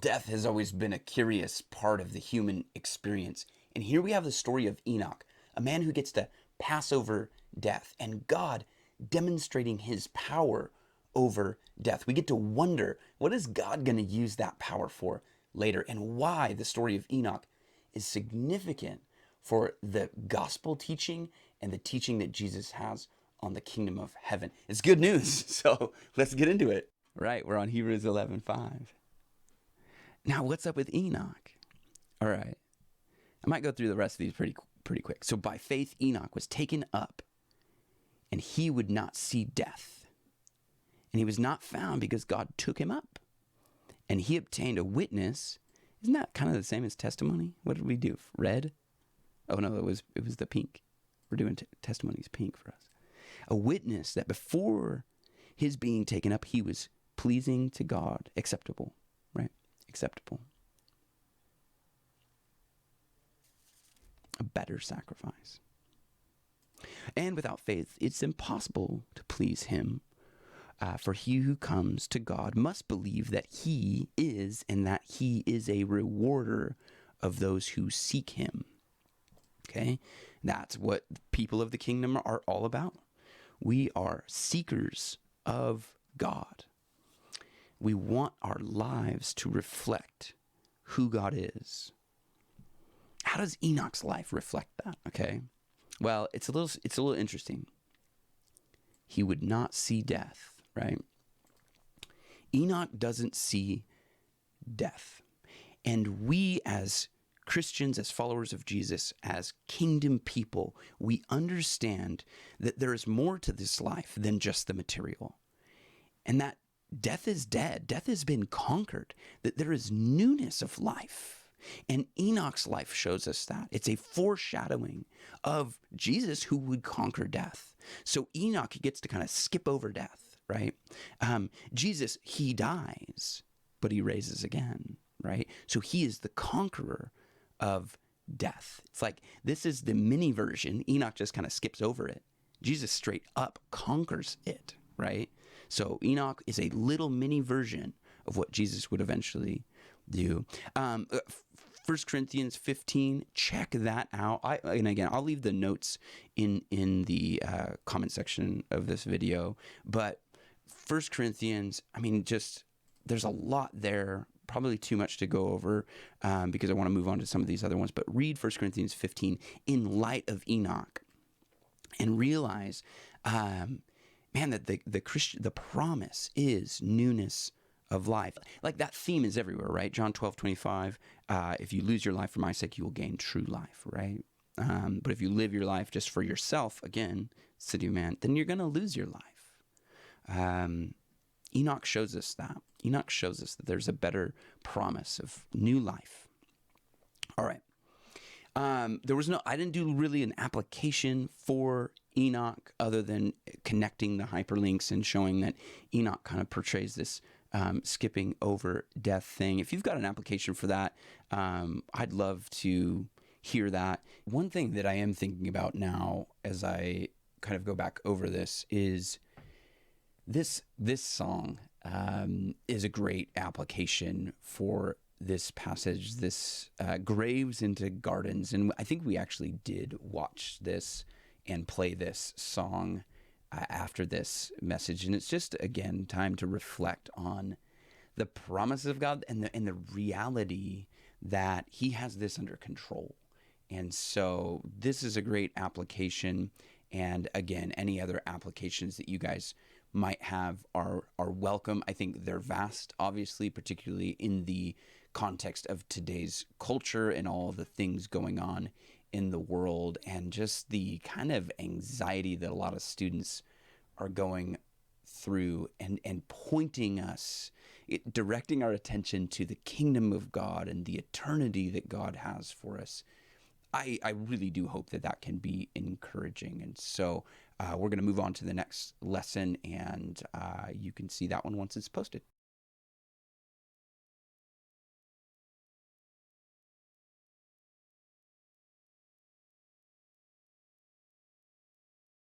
Death has always been a curious part of the human experience. And here we have the story of Enoch, a man who gets to pass over death, and God demonstrating his power over death. We get to wonder, what is God going to use that power for later, and why the story of Enoch is significant for the gospel teaching and the teaching that Jesus has on the kingdom of heaven. It's good news, so let's get into it. Right, we're on Hebrews 11:5. Now, what's up with Enoch? All right. I might go through the rest of these pretty quick. So by faith, Enoch was taken up, and he would not see death. And he was not found because God took him up. And he obtained a witness. Isn't that kind of the same as testimony? What did we do? Red? Oh, no, it was the pink. We're doing testimonies pink for us. A witness that before his being taken up, he was pleasing to God, acceptable, right? Acceptable. A better sacrifice. And without faith, it's impossible to please him. For he who comes to God must believe that he is, and that he is a rewarder of those who seek him. Okay? That's what the people of the kingdom are all about. We are seekers of God. We want our lives to reflect who God is. How does Enoch's life reflect that? Okay. Well, it's a little interesting. He would not see death, right? Enoch doesn't see death. And we as Christians, as followers of Jesus, as kingdom people, we understand that there is more to this life than just the material. And that death is dead. Death has been conquered. That there is newness of life. And Enoch's life shows us that. It's a foreshadowing of Jesus who would conquer death. So Enoch gets to kind of skip over death, right? Jesus, he dies, but he raises again, right? So he is the conqueror of death. It's like this is the mini version. Enoch just kind of skips over it. Jesus straight up conquers it, right? So Enoch is a little mini version of what Jesus would eventually do. 1 Corinthians 15, check that out. And again, I'll leave the notes in the comment section of this video. But 1 Corinthians, I mean, just there's a lot there. Probably too much to go over because I want to move on to some of these other ones. But read 1 Corinthians 15 in light of Enoch and realize that the promise is newness of life. Like that theme is everywhere, right? John 12:25. If you lose your life for my sake, you will gain true life, right? But if you live your life just for yourself, again, city of man, then you're going to lose your life. Enoch shows us that. Enoch shows us that there's a better promise of new life. All right. I didn't do really an application for Enoch other than connecting the hyperlinks and showing that Enoch kind of portrays this skipping over death thing. If you've got an application for that, I'd love to hear that. One thing that I am thinking about now as I kind of go back over this is this song is a great application for this passage, this graves into gardens. And I think we actually did watch this and play this song after this message. And it's just, again, time to reflect on the promises of God and the reality that he has this under control. And so this is a great application. And again, any other applications that you guys might have are welcome. I think they're vast, obviously, particularly in the context of today's culture and all the things going on in the world, and just the kind of anxiety that a lot of students are going through, and pointing us, directing our attention to the kingdom of God and the eternity that God has for us. I really do hope that can be encouraging. And so we're going to move on to the next lesson, and you can see that one once it's posted.